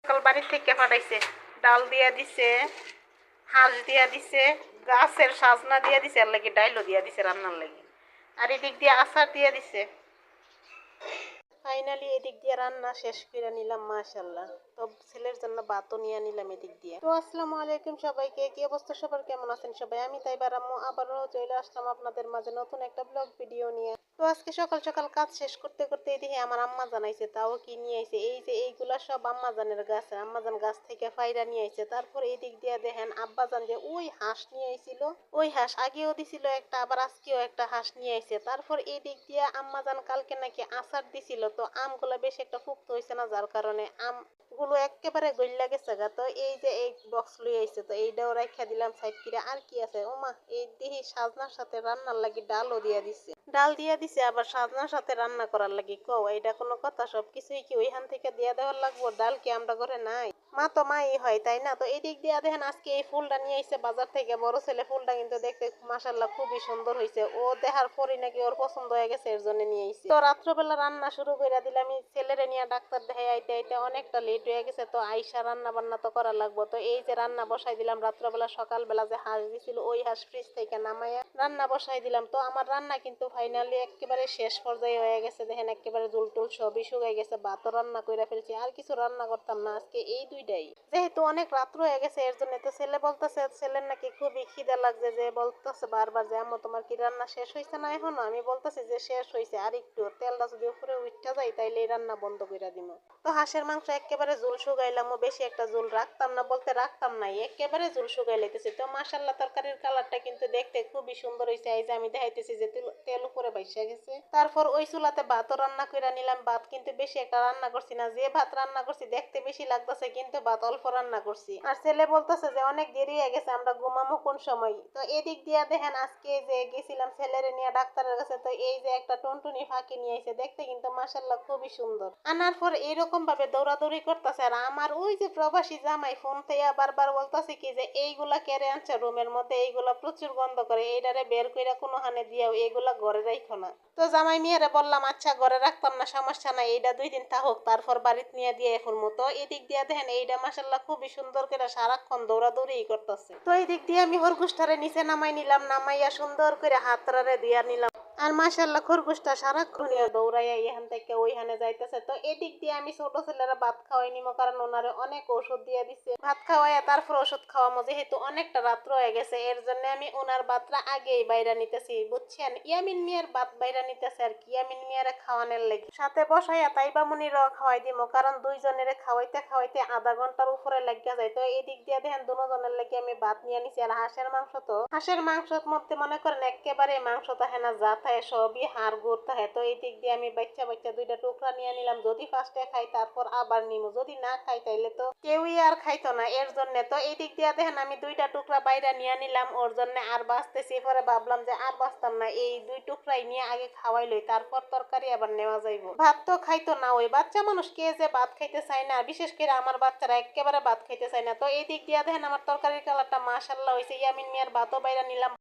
সকাল বাড়ি থেকে পাঠাইছে, ডাল দিয়া দিছে, হাঁস দিয়া দিছে, গাছের সাজনা দিয়া দিছে, আর লাগি ডাইলও দিয়া দিছে রান্নার লাগি, আর এদিক দিয়ে আচার দিয়া দিছে। ফাইনালি এদিক দিয়ে রান্না শেষ করে নিলাম, মাশাআল্লাহ। তো ছেলের জন্য ভাতও নিয়ে নিলাম এদিক দিয়ে। তো আসসালামু আলাইকুম সবাইকে, কি অবস্থা সবার, কেমন আছেন সবাই? আমি তাইবা আম্মু আবারও চলে আসলাম আপনাদের মাঝে নতুন একটা ব্লগ ভিডিও নিয়ে। তো আজকে সকাল সকাল কাজ শেষ করতে করতে এদিকে আমার আম্মা জানাইছে, তাও কি নিয়ে আইছে, এই যে এইগুলা সব আম্মাজানের গাছ, আম্মাজান গাছ থেকে ফাইরা নিয়ে আইছে। তারপর এই দিক দিয়ে দেখেন আব্বাজান যে ওই হাঁস নিয়ে আইছিল, ওই হাঁস আগেও দিছিল একটা, আবার আজকেও একটা হাঁস নিয়ে আইছে। তারপর এই দিক দিয়ে আম্মাজান কালকে নাকি আচার দিছিল, তো আমগুলো বেশ একটা ফুক্ত হয়েছে না, যার কারণে আমগুলো একেবারে গইল্লা গেছে গা। তো এই যে এই বক্স লই আইছে, তো এইটাও রাখা দিলাম সাইড করে। আর কি আছে ওমা, এই দিহি সাজনার সাথে রান্নার লাগি ডালও দিয়া দিছে, ডাল দিয়া দিছে, আবার সাজনার সাথে রান্না করার লাগি। কও এইটা কোনো কথা? সবকিছুই কি ওইখান থেকে দিয়া দেওয়ার লাগবো? ডাল কি আমরা ঘরে নাই? মা তো মাই হয়, তাই না? তো এই দিক দিয়ে দেখেন আজকে এই ফুলটা নিয়ে আইছে বাজার থেকে, বড় ছেলে। ফুলটা কিন্তু দেখতে মাশাআল্লাহ খুবই সুন্দর হয়েছে, ও দেখার পরই নাকি ওর পছন্দ হয়ে গেছে, এর জন্য নিয়ে আইছে। তো রাত্রবেলা রান্না শুরু করে দিলাম, আমি ছেলেরে নিয়ে ডাক্তার দেখাই আইতে আইতে অনেকটা লেট হয়ে গেছে। তো আইসা রান্না বান্না তো করা লাগবো। তো এই যে রান্না বসাই দিলাম, রাত্রবেলা সকালবেলা যে হাঁস দিছিল ওই হাঁস ফ্রিজ থেকে নামাইয়া রান্না বসাই দিলাম। তো আমার রান্না কিন্তু ফাইনালি একেবারে শেষ পর্যায়ে হয়ে গেছে, দেখেন একেবারে জুল টুল সবই শুকাই গেছে, ভাতও রান্না করে ফেলছি, আর কিছু রান্না করতাম না আজকে। এই দুইটাই যেহেতু অনেক রাত্র হয়ে গেছে, এর জন্য। তো ছেলে বলতেছে, ছেলের নাকি খুবই খিদে লাগছে, যে বলতেছে বারবার যে আম্মু তোমার কি রান্না শেষ হয়েছে না এখনো? আমি বলতেছি যে শেষ হয়েছে, আর একটু তেলটা যদি উপরে উঠা যায় তাইলে এই রান্না বন্ধ করে দিব। তো হাঁসের মাংস একেবারে ঝোল শুকাইলাম, বেশি একটা ঝোল রাখতাম না, বলতে রাখতাম নাই, একেবারে ঝোল শুকাই লাইতেছি। তো মাশাআল্লাহ তরকারির কালারটা কিন্তু দেখতে খুবই সুন্দর হয়েছে। এই যে আমি দেখাইতেছি যে তেল উপরে বাইসা গেছে। তারপর ওই চুলাতে ভাতও রান্না করে নিলাম। ভাত কিন্তু বেশি একটা রান্না করছি না, যে ভাত রান্না করছি দেখতে বেশি লাগতেছে, কিন্তু ভাত অল্প রান্না করছি। আর ছেলে বলতেছে যে অনেক দেরি হয়ে গেছে, আমরা ঘুমামো কোন সময়? তো এদিক দিয়া দেখেন আজকে যে গেছিলাম ছেলেরে নিয়ে ডাক্তারের কাছে, তো এই যে একটা টুনটুনি ফাঁকি নিয়ে আইছে, দেখতে কিন্তু মাশাআল্লাহ খুবই সুন্দর। আনার পর এরকম ভাবে দৌড়াদৌড়ি করতেছে, আর আমার ওই যে প্রবাসী জামাই ফোন থেকে বারবার বলতেছে কি যে এইগুলা কেড়ে আনছে রুমের মধ্যে, এইগুলা প্রচুর গন্ধ করে, এইটারে বের কইরা কোনো হানে দিয়াও, এইগুলা ঘরে রাখো না। তো জামাই মেয়েরে বললাম আচ্ছা ঘরে রাখতাম না, সমস্যা নাই, এইটা 2 দিন থাকুক, তারপর বাড়িতে নিয়ে দিয়ে এখন মতো। এদিক দিয়ে দেখেন এইটা মাশাআল্লাহ খুবই সুন্দর করে সারাক্ষণ দৌড়াদৌড়ি করতেছে। তো এই দিক দিয়ে আমি খরগোশটারে নিচে নামাই নিলাম, নামাইয়া সুন্দর করে হাতরারে দিয়া নিলাম। আর মাশাআল্লাহ খরগোশটা সারাক্ষণ দৌড়াইয়া এখান থেকে ওইখানে যাইতেছে। তো এদিক দিয়ে আমি ছোট ছেলেরা ভাত খাওয়াই নিমো, কারণ ওনারে অনেক ঔষধ দিয়ে দিছে। ভাত খাওয়াইয়া তারপর ওষুধ খাওয়ামো, যেহেতু অনেকটা রাত্র হয়ে গেছে, এর জন্য আমি ওনার ভাতটা আগেই বাইরা নিতেছি, বুঝছেন? ইয়ামিন মিয়ার ভাত বাইরা নিতেছে আর কি, ইয়ামিন মিয়ারে খাওয়ানোর লেগে। সাথে বসাইয়া তাইবা মুনিরও খাওয়াই দিমো, কারণ দুইজনের খাওয়াইতে খাওয়াইতে আধা ঘন্টার উপরে লাগিয়া যায়। তো এই দিক দিয়ে দেখেন দুজনের লেগে আমি ভাত নিয়ে নিছি। আর হাঁসের মাংস, তো হাঁসের মাংসের মধ্যে মনে করেন একেবারে মাংস থাকে না, যা থাকে সবই হাড় গুড় থাকে। তো এই দিক দিয়ে আমি বাচ্চা বাচ্চা 2টা টুকরা নিয়ে নিলাম, যদি ফার্স্টে খাই তারপর আবার নিমু, যদি না খাই তাইলে তো কেউই আর খাইতো না, এর জন্য। তো এই দিক দিয়ে দেখেন আমি 2টা টুকরা বাইরে নিয়ে নিলাম ওর জন্য, আর বাঁচতেছি। পরে ভাবলাম যে আর বাঁচতাম না, এই 2 টুকরাই নিয়ে আগে খাওয়াই লই, তারপর তরকারি আবার নেওয়া যাইব। ভাত তো খাইতো না, ওই বাচ্চা মানুষ কে যে ভাত খাইতে চায় না, বিশেষ করে আমার বাচ্চারা একেবারে ভাত খাইতে চায় না। তো এই দিক দিয়ে দেখেন আমার তরকারির কালারটা মাশাআল্লাহ হয়েছে। ইয়ামিন মিয়ার ভাতও বাইরে নিলাম।